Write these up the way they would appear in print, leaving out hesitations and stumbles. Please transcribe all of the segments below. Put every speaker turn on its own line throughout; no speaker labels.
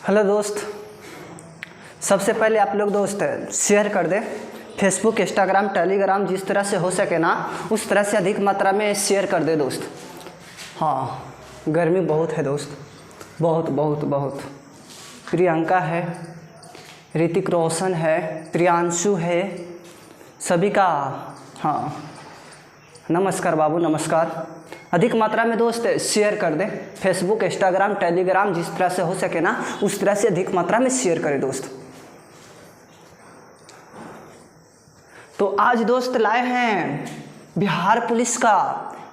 Hello दोस्त, सबसे पहले आप लोग दोस्त शेयर कर दें। फेसबुक, इंस्टाग्राम, टेलीग्राम, जिस तरह से हो सके ना उस तरह से अधिक मात्रा में शेयर कर दे दोस्त। हाँ, गर्मी बहुत है दोस्त, बहुत बहुत बहुत। प्रियंका है, ऋतिक रोशन है, प्रियांशु है, सभी का हाँ नमस्कार बाबू, नमस्कार। अधिक मात्रा में दोस्त शेयर कर दें। फेसबुक, इंस्टाग्राम, टेलीग्राम, जिस तरह से हो सके ना उस तरह से अधिक मात्रा में शेयर करें दोस्त। तो आज दोस्त लाए हैं बिहार पुलिस का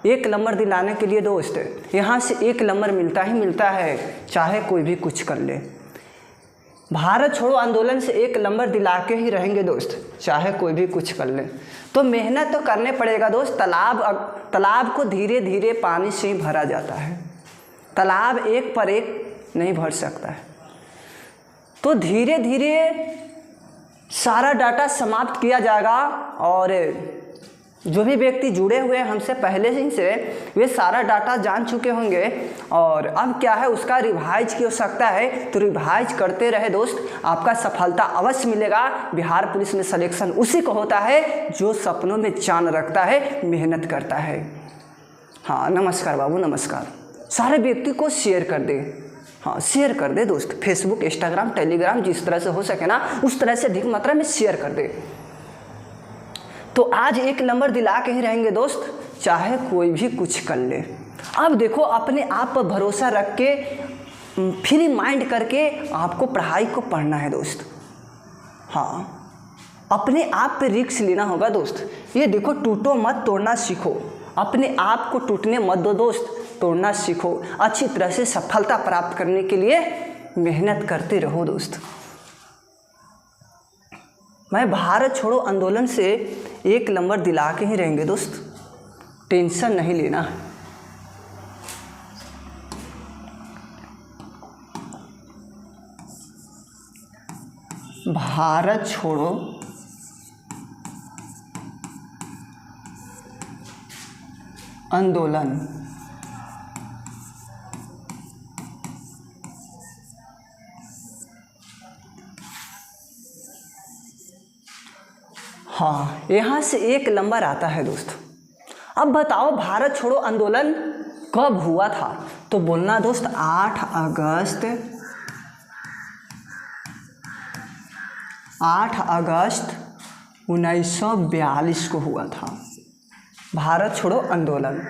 1 नंबर दिलाने के लिए दोस्त। यहाँ से 1 नंबर मिलता ही मिलता है, चाहे कोई भी कुछ कर ले। भारत छोड़ो आंदोलन से 1 नंबर दिला के ही दोस्त, चाहे कोई भी कुछ कर ले। तो मेहनत तो करने पड़ेगा दोस्त। तालाब को धीरे धीरे पानी से ही भरा जाता है, तालाब एक पर एक नहीं भर सकता है। तो धीरे धीरे सारा डाटा समाप्त किया जाएगा और जो भी व्यक्ति जुड़े हुए हैं हमसे पहले ही से वे सारा डाटा जान चुके होंगे। और अब क्या है, उसका रिवाइज की आवश्यकता है, तो रिवाइज करते रहे दोस्त, आपका सफलता अवश्य मिलेगा। बिहार पुलिस में सिलेक्शन उसी को होता है जो सपनों में जान रखता है, मेहनत करता है। हाँ नमस्कार बाबू, नमस्कार। सारे व्यक्ति को शेयर कर दे, हाँ शेयर कर दे दोस्त। फेसबुक, इंस्टाग्राम, टेलीग्राम, जिस तरह से हो सके ना उस तरह से अधिक मात्रा में शेयर कर दे। तो आज 1 नंबर दिला के ही रहेंगे दोस्त, चाहे कोई भी कुछ कर ले। अब देखो, अपने आप पर भरोसा रख के फ्री माइंड करके आपको पढ़ाई को पढ़ना है दोस्त। हाँ, अपने आप पे रिस्क लेना होगा दोस्त। ये देखो, टूटो मत, तोड़ना सीखो। अपने आप को टूटने मत दो दोस्त, तोड़ना सीखो। अच्छी तरह से सफलता प्राप्त करने के लिए मेहनत करते रहो दोस्त। मैं भारत छोड़ो आंदोलन से 1 नंबर दिला के ही रहेंगे दोस्त, टेंशन नहीं लेना। भारत छोड़ो आंदोलन हाँ, यहाँ से 1 नंबर आता है दोस्त। अब बताओ, भारत छोड़ो आंदोलन कब हुआ था? तो बोलना दोस्त 8 अगस्त 1942 को हुआ था भारत छोड़ो आंदोलन।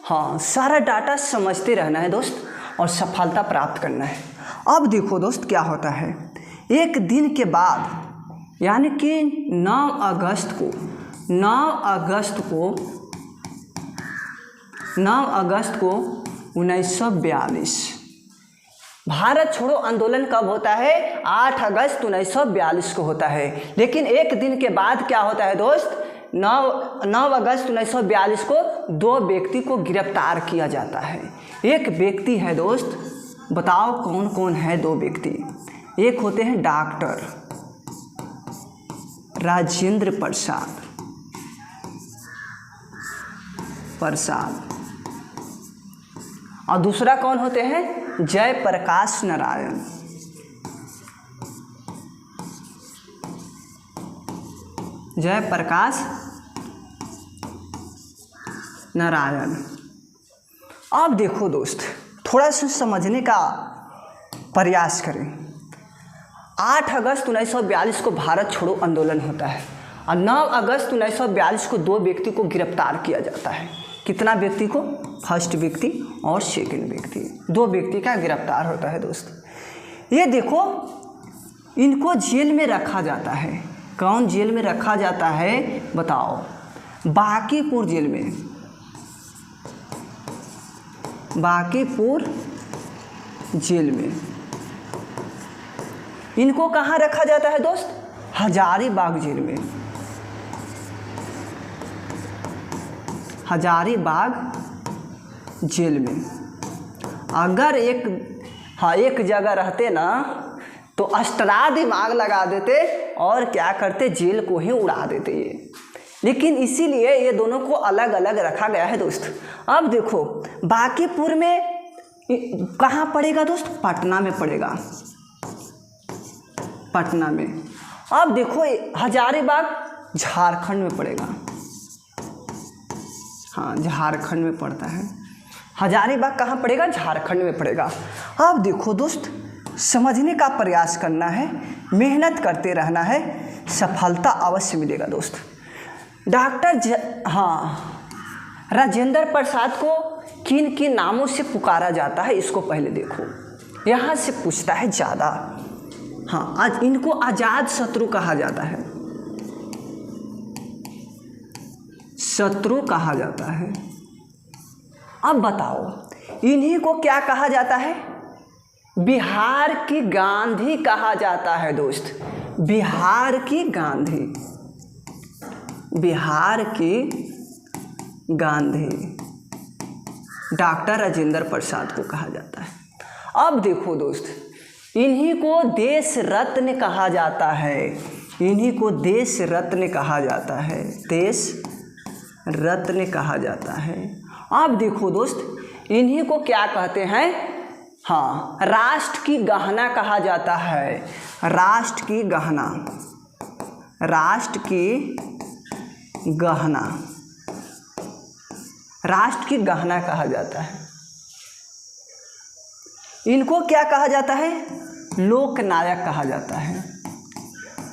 हाँ, सारा डाटा समझते रहना है दोस्त और सफलता प्राप्त करना है। अब देखो दोस्त, क्या होता है, एक दिन के बाद यानी कि 9 अगस्त को 1942 भारत छोड़ो आंदोलन कब होता है? 8 अगस्त 1942 को होता है। लेकिन एक दिन के बाद क्या होता है दोस्त, 9 अगस्त 1942 को 2 व्यक्ति को गिरफ्तार किया जाता है। एक व्यक्ति है दोस्त, बताओ कौन कौन है 2 व्यक्ति। एक होते हैं डॉक्टर राजेंद्र प्रसाद और दूसरा कौन होते हैं? जयप्रकाश नारायण। जयप्रकाश नारायण। अब देखो दोस्त, थोड़ा सा समझने का प्रयास करें। 8 अगस्त 1942 को भारत छोड़ो आंदोलन होता है और 9 अगस्त 1942 को 2 व्यक्ति को गिरफ्तार किया जाता है। कितना व्यक्ति को? फर्स्ट व्यक्ति और सेकंड व्यक्ति, 2 व्यक्ति का गिरफ्तार होता है दोस्त। ये देखो, इनको जेल में रखा जाता है। कौन जेल में रखा जाता है बताओ? बांकीपुर जेल में। बांकीपुर जेल में। इनको कहाँ रखा जाता है दोस्त? हजारीबाग जेल में। हजारीबाग जेल में। अगर एक जगह रहते ना तो अस्ट्रा दिमाग लगा देते और क्या करते, जेल को ही उड़ा देते ये। लेकिन इसीलिए ये दोनों को अलग अलग रखा गया है दोस्त। अब देखो, बांकीपुर में कहाँ पड़ेगा दोस्त? पटना में पड़ेगा, पटना में। अब देखो हजारीबाग झारखंड में पड़ेगा, हाँ झारखंड में पड़ता है। हजारीबाग कहाँ पड़ेगा? झारखंड में पड़ेगा। अब देखो दोस्त, समझने का प्रयास करना है, मेहनत करते रहना है, सफलता अवश्य मिलेगा दोस्त। राजेंद्र प्रसाद को किन किन नामों से पुकारा जाता है, इसको पहले देखो, यहाँ से पूछता है ज़्यादा। हाँ, आज इनको आजाद शत्रु कहा जाता है, शत्रु कहा जाता है। अब बताओ इन्हीं को क्या कहा जाता है? बिहार की गांधी कहा जाता है दोस्त, बिहार की गांधी, बिहार की गांधी डॉक्टर राजेंद्र प्रसाद को कहा जाता है। अब देखो दोस्त, इन्हीं को देश रत्न कहा जाता है, इन्हीं को देश रत्न कहा जाता है, देश रत्न कहा जाता है। अब देखो दोस्त, इन्हीं को क्या कहते हैं? हाँ, राष्ट्र की गहना कहा जाता है, राष्ट्र की गहना, राष्ट्र की गहना, राष्ट्र की गहना कहा जाता है। इनको क्या कहा जाता है? लोकनायक कहा जाता है,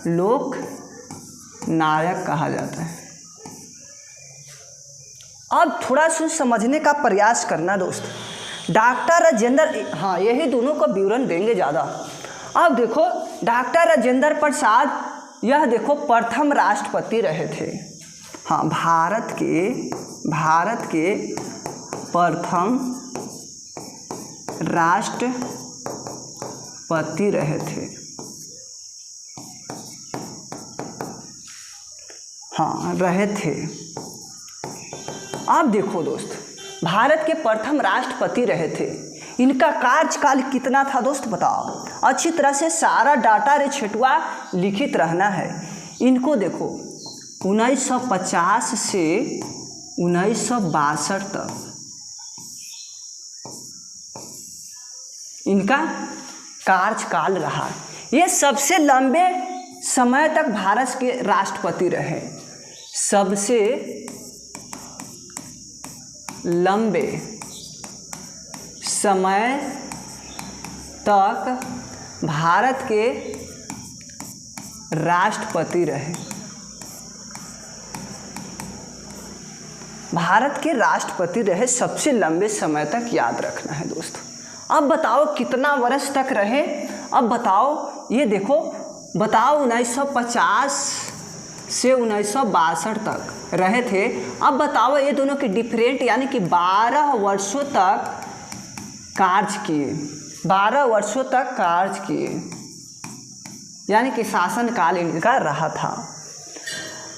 लोकनायक कहा जाता है। अब थोड़ा सा समझने का प्रयास करना दोस्त। डॉक्टर राजेंद्र, हाँ यही दोनों को विवरण देंगे ज़्यादा। अब देखो डॉक्टर राजेंद्र प्रसाद, यह देखो प्रथम राष्ट्रपति रहे थे, हाँ भारत के प्रथम राष्ट्रपति रहे थे, हाँ रहे थे। अब देखो दोस्त, भारत के प्रथम राष्ट्रपति रहे थे, इनका कार्यकाल कितना था दोस्त बताओ? अच्छी तरह से सारा डाटा रे छेटुआ लिखित रहना है। इनको देखो 1950 से 1962 तक इनका कार्यकाल रहा। ये सबसे लंबे समय तक भारत के राष्ट्रपति रहे, सबसे लंबे समय तक भारत के राष्ट्रपति रहे, भारत के राष्ट्रपति रहे सबसे लंबे समय तक, याद रखना है दोस्त। अब बताओ कितना वर्ष तक रहे? अब बताओ, ये देखो बताओ 1950 से 1962 तक रहे थे। अब बताओ ये दोनों के डिफरेंट, यानी कि 12 वर्षों तक कार्य किए, 12 वर्षों तक कार्य किए, यानी कि शासनकाल इनका रहा था।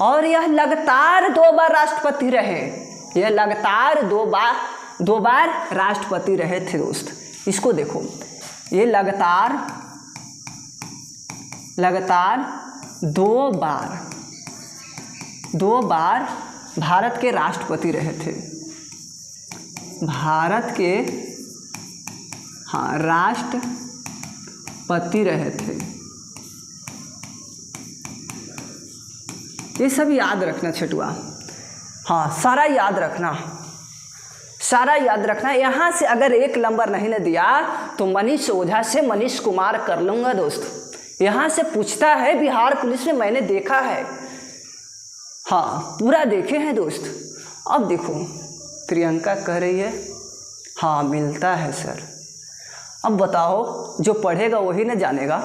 और यह लगातार 2 बार राष्ट्रपति रहे, यह लगातार दो बार राष्ट्रपति रहे थे दोस्त। इसको देखो, ये लगातार 2 बार भारत के राष्ट्रपति रहे थे, भारत के हाँ राष्ट्रपति रहे थे। ये सब याद रखना छेटुआ, हाँ सारा याद रखना। यहाँ से अगर 1 नंबर नहीं न दिया तो मनीष ओझा से मनीष कुमार कर लूँगा दोस्त। यहाँ से पूछता है बिहार पुलिस में, मैंने देखा है, हाँ पूरा देखे हैं दोस्त। अब देखो प्रियंका कह रही है हाँ मिलता है सर। अब बताओ, जो पढ़ेगा वही न जानेगा,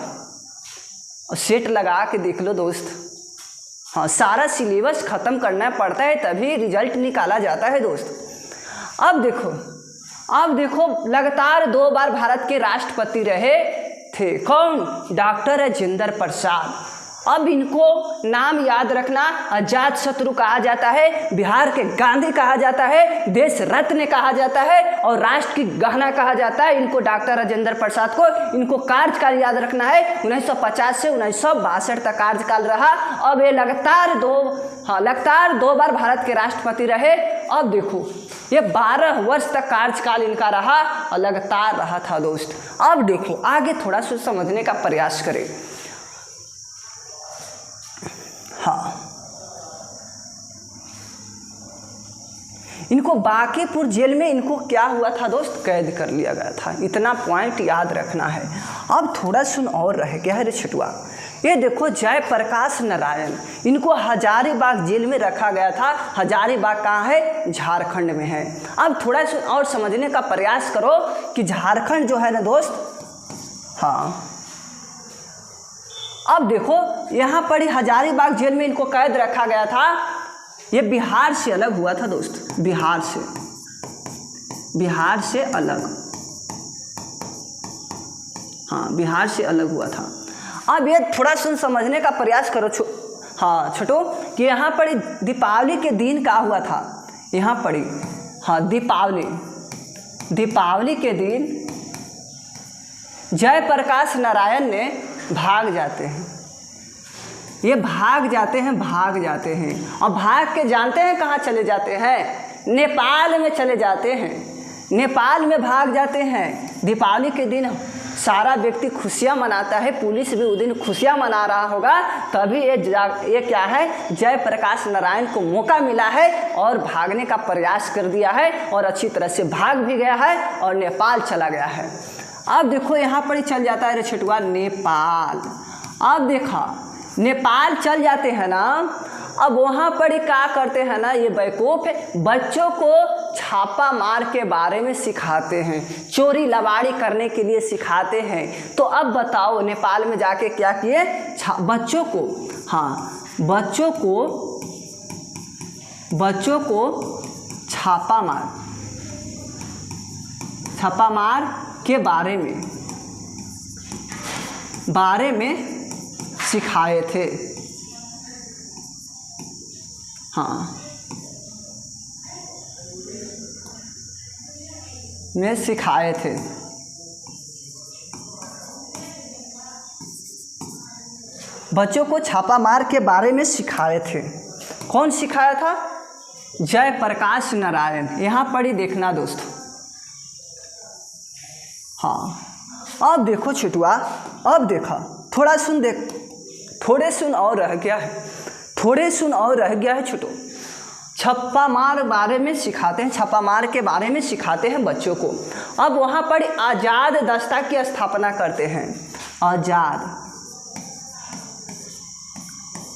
और सेट लगा के देख लो दोस्त। हाँ सारा सिलेबस ख़त्म करना पड़ता है तभी रिजल्ट निकाला जाता है दोस्त। अब देखो लगातार 2 बार भारत के राष्ट्रपति रहे थे, कौन? डॉक्टर राजेंद्र प्रसाद। अब इनको नाम याद रखना, अजात शत्रु कहा जाता है, बिहार के गांधी कहा जाता है, देश रत्न कहा जाता है और राष्ट्र की गहना कहा जाता है इनको, डॉक्टर राजेंद्र प्रसाद को। इनको कार्यकाल याद रखना है, 1950 से 1962 तक कार्यकाल रहा। अब ये लगातार 2 बार भारत के राष्ट्रपति रहे अब देखो ये 12 वर्ष तक कार्यकाल इनका रहा और लगातार रहा था दोस्त। अब देखो आगे थोड़ा सा समझने का प्रयास करें। हाँ, इनको बांकीपुर जेल में इनको क्या हुआ था दोस्त, कैद कर लिया गया था। इतना पॉइंट याद रखना है। अब थोड़ा सुन और रह गया है रे छटुआ, ये देखो जयप्रकाश नारायण, इनको हजारीबाग जेल में रखा गया था। हजारीबाग कहाँ है, झारखंड में है। अब थोड़ा सा और समझने का प्रयास करो कि झारखंड जो है ना दोस्त, हाँ अब देखो यहाँ पर हजारीबाग जेल में इनको कैद रखा गया था। ये बिहार से अलग हुआ था दोस्त, बिहार से अलग, हाँ बिहार से अलग हुआ था। अब ये थोड़ा सा समझने का प्रयास करो हाँ छोटो कि यहाँ पर दीपावली के दिन क्या हुआ था, यहाँ पर हाँ दीपावली के दिन जयप्रकाश नारायण ने भाग जाते हैं। ये भाग जाते हैं और भाग के जानते हैं कहाँ चले जाते हैं, नेपाल में चले जाते हैं। नेपाल में भाग जाते हैं। दीपावली के दिन सारा व्यक्ति खुशियाँ मनाता है, पुलिस भी उस दिन खुशियाँ मना रहा होगा। तभी ये क्या है, जयप्रकाश नारायण को मौका मिला है और भागने का प्रयास कर दिया है और अच्छी तरह से भाग भी गया है और नेपाल चला गया है। अब देखो यहाँ पर ही चल जाता है रे छटुआ नेपाल। अब देखा नेपाल चल जाते हैं ना, अब वहाँ पर क्या करते हैं ना, ये बेवकूफ़ बच्चों को छापा मार के बारे में सिखाते हैं, चोरी लबाड़ी करने के लिए सिखाते हैं। तो अब बताओ नेपाल में जाके क्या किए, बच्चों को, हाँ बच्चों को छापा मार के बारे में सिखाए थे। हाँ में सिखाए थे। बच्चों को छापा मार के बारे में सिखाए थे। कौन सिखाया था, जयप्रकाश नारायण। यहाँ पर ही देखना दोस्तों। हाँ अब देखो छुटुआ, अब देखा थोड़े सुन और रह गया है छुटो। छापा मार बारे में सिखाते हैं, छापा मार के बारे में सिखाते हैं बच्चों को। अब वहाँ पर आज़ाद दस्ता की स्थापना करते हैं। आज़ाद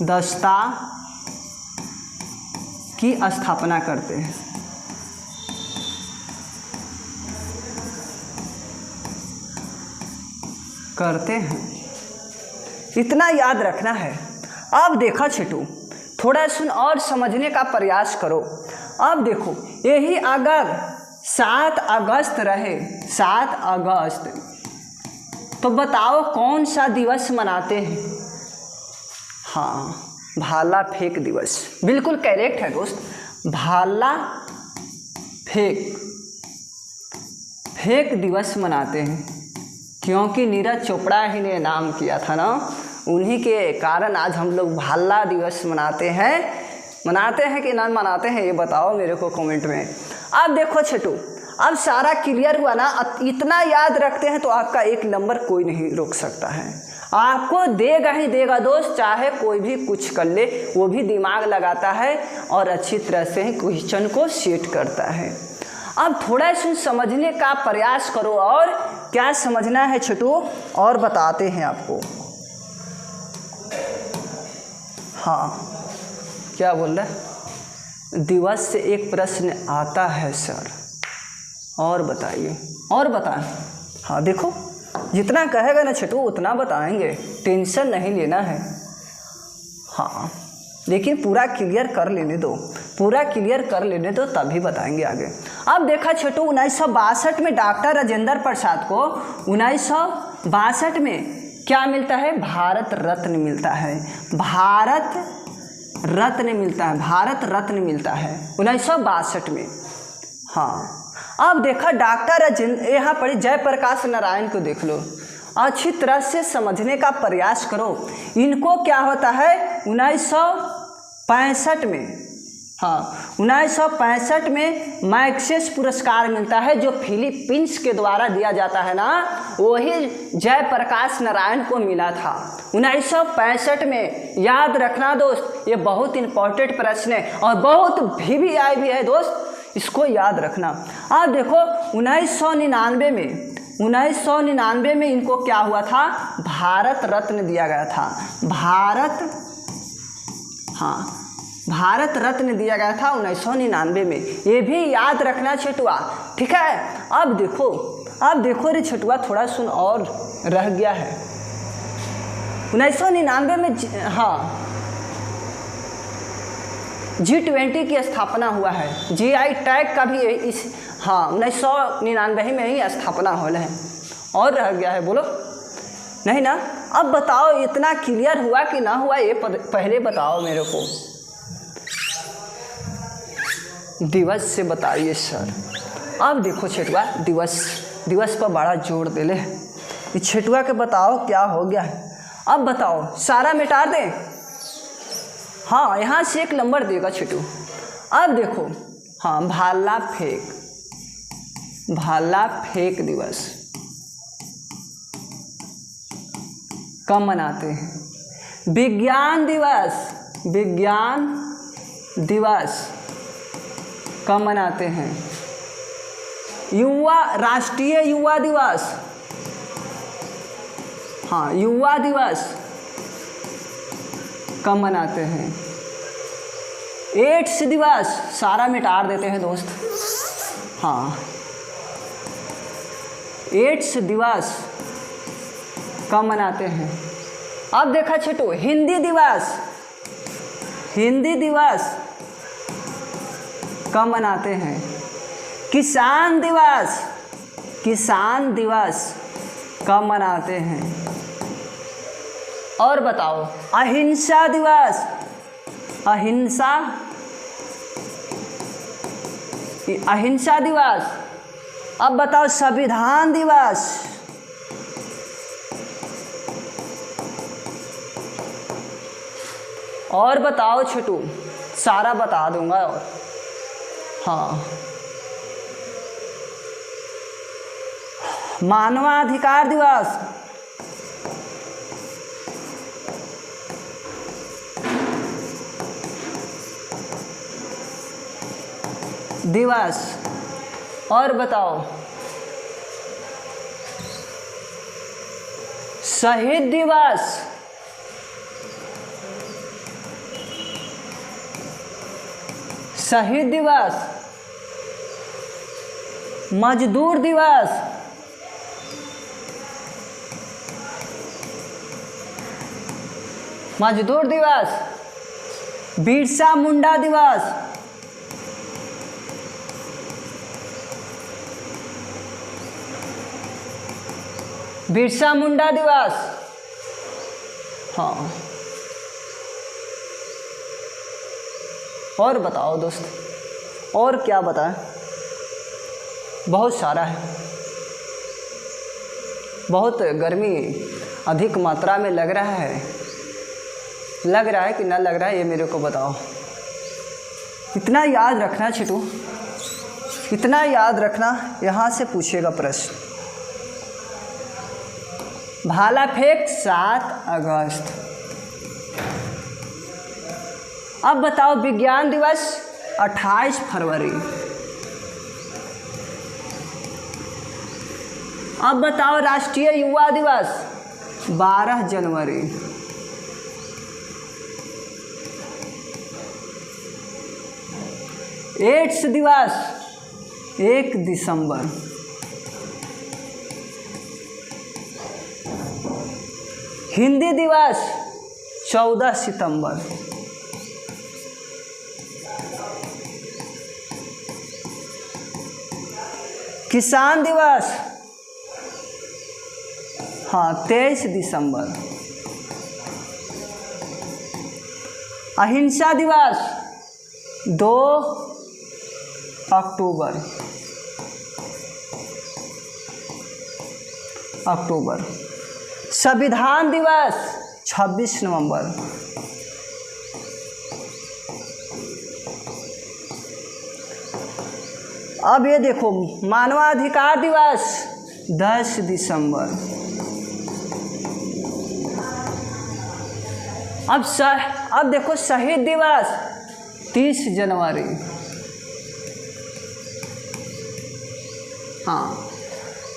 दस्ता की स्थापना करते हैं। इतना याद रखना है। अब देखा छिटू, थोड़ा सुन और समझने का प्रयास करो। अब देखो यही अगर 7 अगस्त रहे, 7 अगस्त, तो बताओ कौन सा दिवस मनाते हैं। हाँ भाला फेंक दिवस, बिल्कुल करेक्ट है दोस्त। भाला फेंक दिवस मनाते हैं, क्योंकि नीरज चोपड़ा ही ने नाम किया था ना, उन्हीं के कारण आज हम लोग भाला दिवस मनाते हैं कि ना मनाते हैं, ये बताओ मेरे को कमेंट में। अब देखो छटू, अब सारा क्लियर हुआ ना। इतना याद रखते हैं तो आपका 1 नंबर कोई नहीं रोक सकता है, आपको देगा ही देगा दोस्त, चाहे कोई भी कुछ कर ले। वो भी दिमाग लगाता है और अच्छी तरह से क्वेश्चन को सेट करता है। अब थोड़ा सा समझने का प्रयास करो। और क्या समझना है छटू, और बताते हैं आपको। हाँ क्या बोल रहा है, दिवस से एक प्रश्न आता है सर, और बताइए, और बताएं। हाँ देखो जितना कहेगा ना छटू उतना बताएंगे, टेंशन नहीं लेना है। हाँ लेकिन पूरा क्लियर कर लेने दो, तभी बताएंगे आगे। अब देखा छटू, 1962 में डॉक्टर राजेंद्र प्रसाद को 1962 में क्या मिलता है, भारत रत्न मिलता है। भारत रत्न मिलता है 1962 में। हाँ अब देखा डॉक्टर राजेंद्र, यहाँ पर जयप्रकाश नारायण को देख लो, अच्छी तरह से समझने का प्रयास करो। इनको क्या होता है 1965 में हाँ, 1965 में मैग्सेस पुरस्कार मिलता है जो फिलीपींस के द्वारा दिया जाता है ना, वही जयप्रकाश नारायण को मिला था 1965 में। याद रखना दोस्त, ये बहुत इंपॉर्टेंट प्रश्न है और बहुत VVI भी है दोस्त, इसको याद रखना। अब देखो 1999 में इनको क्या हुआ था, भारत रत्न दिया गया था। भारत रत्न दिया गया था 1999 में, ये भी याद रखना छेटुआ, ठीक है। अब देखो रे छेटुआ, थोड़ा सुन और रह गया है। 1999 में G20 की स्थापना हुआ है। GI टैग का भी इस 1999 में ही स्थापना होल है। और रह गया है, बोलो नहीं ना। अब बताओ इतना क्लियर हुआ कि ना हुआ, ये पहले बताओ मेरे को। दिवस से बताइए सर। अब देखो छेटुआ, दिवस पर बड़ा जोर दे ले, छेटुआ के बताओ क्या हो गया है। अब बताओ, सारा मिटा दें। हाँ, यहाँ से 1 नंबर देगा छेटू। अब देखो, हाँ, भाला फेंक दिवस कब मनाते हैं। विज्ञान दिवस कब मनाते हैं। राष्ट्रीय युवा दिवस, हाँ, युवा दिवस कब मनाते हैं। एड्स दिवस, सारा मिटा देते हैं दोस्त। हाँ, एड्स दिवस कब मनाते हैं। अब देखा छेटू, हिंदी दिवस कब मनाते हैं। किसान दिवस कब मनाते हैं। और बताओ, अहिंसा दिवस। अब बताओ, संविधान दिवस। और बताओ छोटू, सारा बता दूंगा। और हाँ, मानवाधिकार दिवस। और बताओ, शहीद दिवस। मजदूर दिवस। बिरसा मुंडा दिवस। हाँ, और बताओ दोस्त, और क्या बताएं, बहुत सारा है। बहुत गर्मी अधिक मात्रा में लग रहा है कि ना लग रहा है, ये मेरे को बताओ। इतना याद रखना छिटू, इतना याद रखना, यहाँ से पूछेगा प्रश्न। भाला फेंक 7 अगस्त। अब बताओ, विज्ञान दिवस 28 फरवरी। अब बताओ, राष्ट्रीय युवा दिवस 12 जनवरी। एड्स दिवस 1 दिसंबर। हिंदी दिवस 14 सितंबर। किसान दिवस 23 दिसंबर। अहिंसा दिवस 2 अक्टूबर। संविधान दिवस 26 नवंबर। अब ये देखो मानवाधिकार दिवस 10 दिसंबर। अब देखो शहीद दिवस 30 जनवरी। हाँ,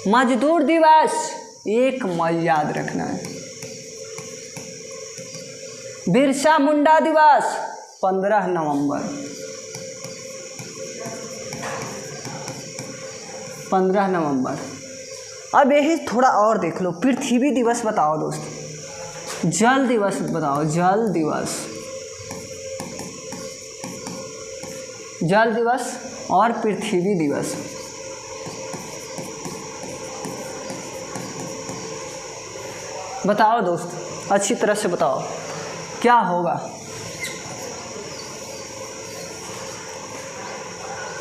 मजदूर दिवस 1 मई याद रखना है। बिरसा मुंडा दिवस 15 नवंबर। 15 नवंबर। अब यही थोड़ा और देख लो, पृथ्वी दिवस बताओ दोस्त। जल दिवस बताओ, जल दिवस। जल दिवस और पृथ्वी दिवस। बताओ दोस्त, अच्छी तरह से बताओ क्या होगा।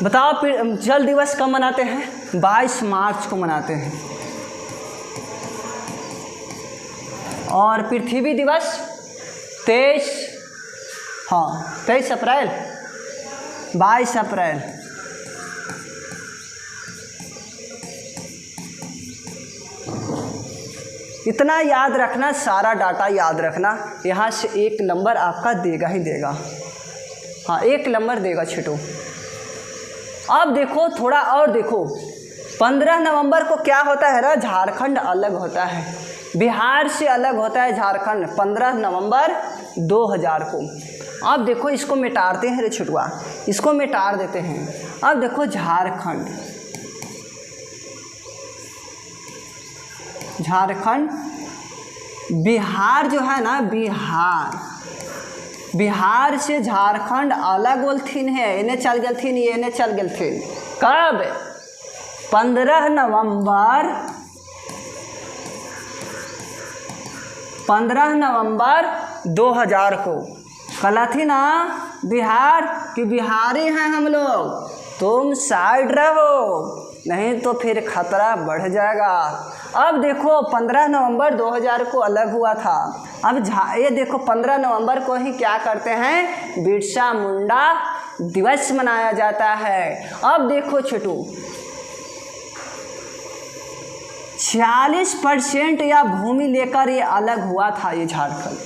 बताओ जल दिवस कब मनाते हैं? 22 मार्च को मनाते हैं। और पृथ्वी दिवस 23 अप्रैल। 22 अप्रैल। इतना याद रखना, सारा डाटा याद रखना। यहाँ से 1 नंबर आपका देगा ही देगा। हाँ, 1 नंबर देगा छिटो। अब देखो थोड़ा और देखो, 15 नवंबर को क्या होता है ना, झारखंड अलग होता है, बिहार से अलग होता है झारखंड। 15 नवंबर 2000 को। अब देखो इसको मिटाते हैं रे छुटवा, इसको मिटार देते हैं। अब देखो झारखंड, बिहार जो है ना, बिहार से झारखंड अलग बोलथिन है। इन्हें चल गलथिन, ये इन्हें चल गलथिन। कब? 15 नवंबर 2000 को। कलथी ना बिहार कि बिहारी हैं हम लोग, तुम साइड रहो नहीं तो फिर खतरा बढ़ जाएगा। अब देखो 15 नवंबर 2000 को अलग हुआ था। अब ये देखो 15 नवंबर को ही क्या करते हैं, बिरसा मुंडा दिवस मनाया जाता है। अब देखो छोटू, 46% या भूमि लेकर ये अलग हुआ था। ये झारखंड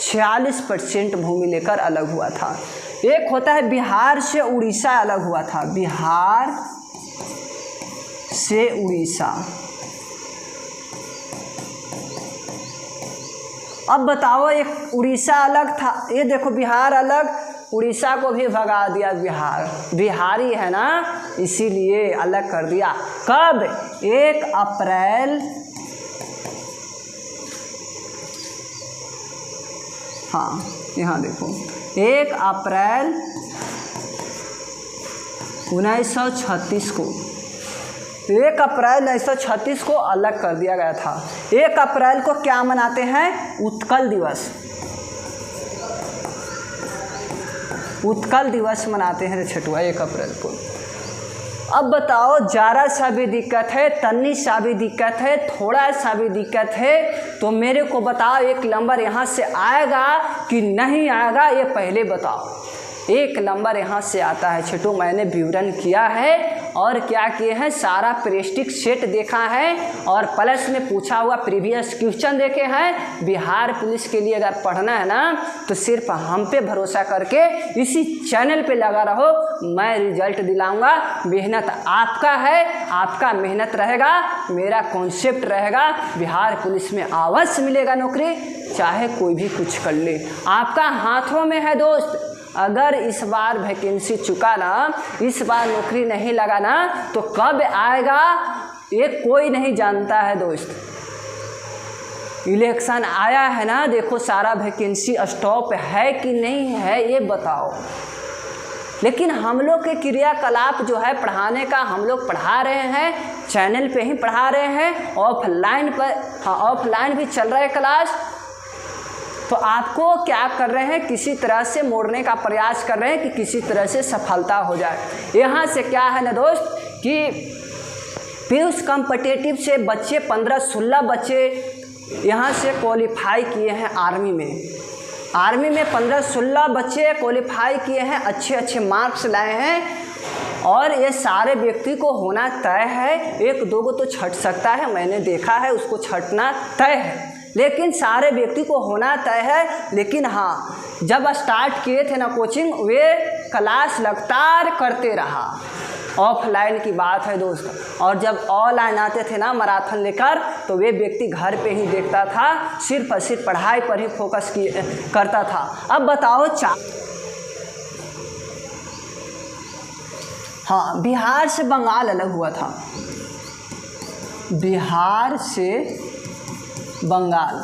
46% भूमि लेकर अलग हुआ था। एक होता है बिहार से उड़ीसा अलग हुआ था, बिहार से उड़ीसा। अब बताओ, एक उड़ीसा अलग था, ये देखो बिहार अलग, उड़ीसा को भी भगा दिया। बिहारी है ना, इसीलिए अलग कर दिया। कब? 1 अप्रैल। हाँ, यहाँ देखो 1 अप्रैल 1936 को। 1 अप्रैल 1936 को अलग कर दिया गया था। 1 अप्रैल को क्या मनाते हैं? उत्कल दिवस। उत्कल दिवस मनाते हैं छठुआ 1 अप्रैल को। अब बताओ, ज़रा सा भी दिक्कत है, तन्नी सा भी दिक्कत है, थोड़ा सा भी दिक्कत है तो मेरे को बताओ, 1 नंबर यहाँ से आएगा कि नहीं आएगा, ये पहले बताओ। 1 नंबर यहाँ से आता है छठू। मैंने विवरण किया है और क्या किए हैं, सारा प्रेस्टिक सेट देखा है और प्लस में पूछा हुआ प्रीवियस क्वेश्चन देखे हैं। बिहार पुलिस के लिए अगर पढ़ना है ना तो सिर्फ हम पे भरोसा करके इसी चैनल पे लगा रहो, मैं रिजल्ट दिलाऊंगा। मेहनत आपका है, आपका मेहनत रहेगा, मेरा कॉन्सेप्ट रहेगा, बिहार पुलिस में अवश्य मिलेगा नौकरी, चाहे कोई भी कुछ कर ले। आपका हाथों में है दोस्त। अगर इस बार वैकेंसी चुका ना, इस बार नौकरी नहीं लगा ना तो कब आएगा ये कोई नहीं जानता है दोस्त। इलेक्शन आया है ना, देखो सारा वैकेंसी स्टॉप है कि नहीं है ये बताओ। लेकिन हम लोग के क्रियाकलाप जो है पढ़ाने का, हम लोग पढ़ा रहे हैं, चैनल पे ही पढ़ा रहे हैं, ऑफलाइन पर, हाँ ऑफलाइन भी चल रहा है क्लास। तो आपको क्या कर रहे हैं, किसी तरह से मोड़ने का प्रयास कर रहे हैं कि किसी तरह से सफलता हो जाए। यहाँ से क्या है ना दोस्त कि पीयूष कॉम्पिटिटिव से बच्चे 15-16 बच्चे यहाँ से क्वालिफाई किए हैं आर्मी में। आर्मी में 15-16 बच्चे क्वालिफाई किए हैं, अच्छे अच्छे मार्क्स लाए हैं। और ये सारे व्यक्ति को होना तय है। एक दो को तो छट सकता है, मैंने देखा है उसको छटना तय है, लेकिन सारे व्यक्ति को होना तय है। लेकिन हाँ, जब स्टार्ट किए थे ना कोचिंग, वे क्लास लगातार करते रहा। ऑफलाइन की बात है दोस्त, और जब ऑनलाइन आते थे ना मैराथन लेकर, तो वे व्यक्ति घर पे ही देखता था, सिर्फ और सिर्फ पढ़ाई पर ही फोकस करता था। अब बताओ हाँ, बिहार से बंगाल अलग हुआ था, बिहार से बंगाल,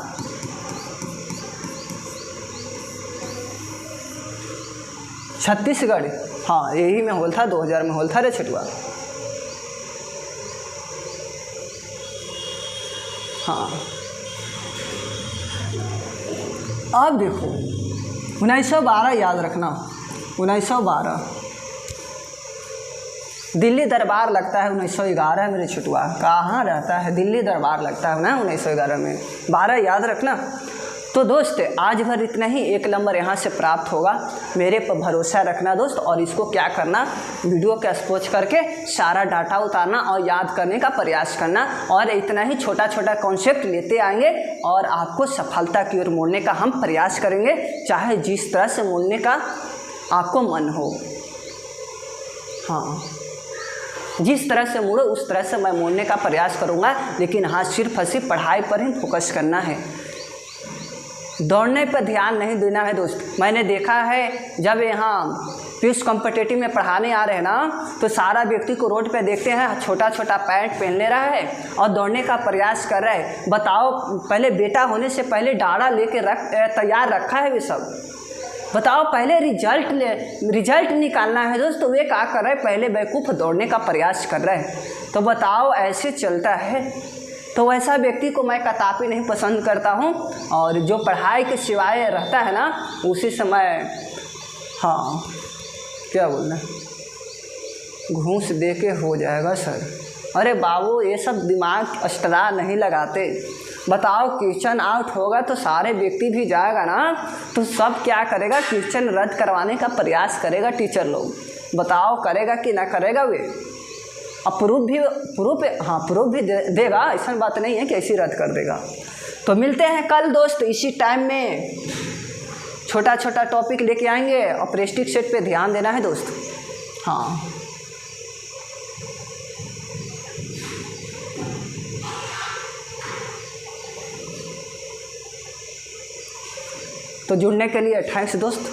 छत्तीसगढ़, हाँ यही में होल था, 2000 में होल था रे छठुआ। हाँ अब देखो 1912 याद रखना, 1912 दिल्ली दरबार लगता है 1911 मेरे छुटुआ। कहाँ रहता है? दिल्ली दरबार लगता है ना 1911 में, 12 याद रखना। तो दोस्त आज भर इतना ही, 1 नंबर यहाँ से प्राप्त होगा, मेरे पर भरोसा रखना दोस्त। और इसको क्या करना, वीडियो का एक्सपोज करके सारा डाटा उतारना और याद करने का प्रयास करना। और इतना ही छोटा छोटा कॉन्सेप्ट लेते आएंगे और आपको सफलता की ओर मोड़ने का हम प्रयास करेंगे, चाहे जिस तरह से मोड़ने का आपको मन हो। हाँ, जिस तरह से मुड़ो उस तरह से मैं मोड़ने का प्रयास करूँगा, लेकिन हाँ सिर्फ और सिर्फ पढ़ाई पर ही फोकस करना है, दौड़ने पर ध्यान नहीं देना है दोस्त। मैंने देखा है जब यहाँ पीयूष कॉम्पिटिटिव में पढ़ाने आ रहे हैं ना, तो सारा व्यक्ति को रोड पे देखते हैं छोटा छोटा पैंट पहनने रहा है और दौड़ने का प्रयास कर रहा है। बताओ, पहले बेटा होने से पहले डाड़ा लेके तैयार रखा है वे सब। बताओ, पहले रिजल्ट निकालना है दोस्त, तो वे क्या कर रहे हैं, पहले बेवकूफ़ दौड़ने का प्रयास कर रहे हैं। तो बताओ ऐसे चलता है। तो वैसा व्यक्ति को मैं कदापि नहीं पसंद करता हूँ, और जो पढ़ाई के सिवाय रहता है ना, उसी समय हाँ क्या बोलना, घूस दे के हो जाएगा सर। अरे बाबू, ये सब दिमाग एक्स्ट्रा नहीं लगाते। बताओ, क्वेश्चन आउट होगा तो सारे व्यक्ति भी जाएगा ना, तो सब क्या करेगा, क्वेश्चन रद्द करवाने का प्रयास करेगा टीचर लोग। बताओ करेगा कि ना करेगा वे? अब प्रूफ भी देगा, ऐसा बात नहीं है कि ऐसी रद्द कर देगा। तो मिलते हैं कल दोस्त इसी टाइम में, छोटा छोटा टॉपिक लेके आएंगे और प्रेस्टिक सेट पे ध्यान देना है दोस्त। हाँ तो जुड़ने के लिए थैंक्स दोस्त।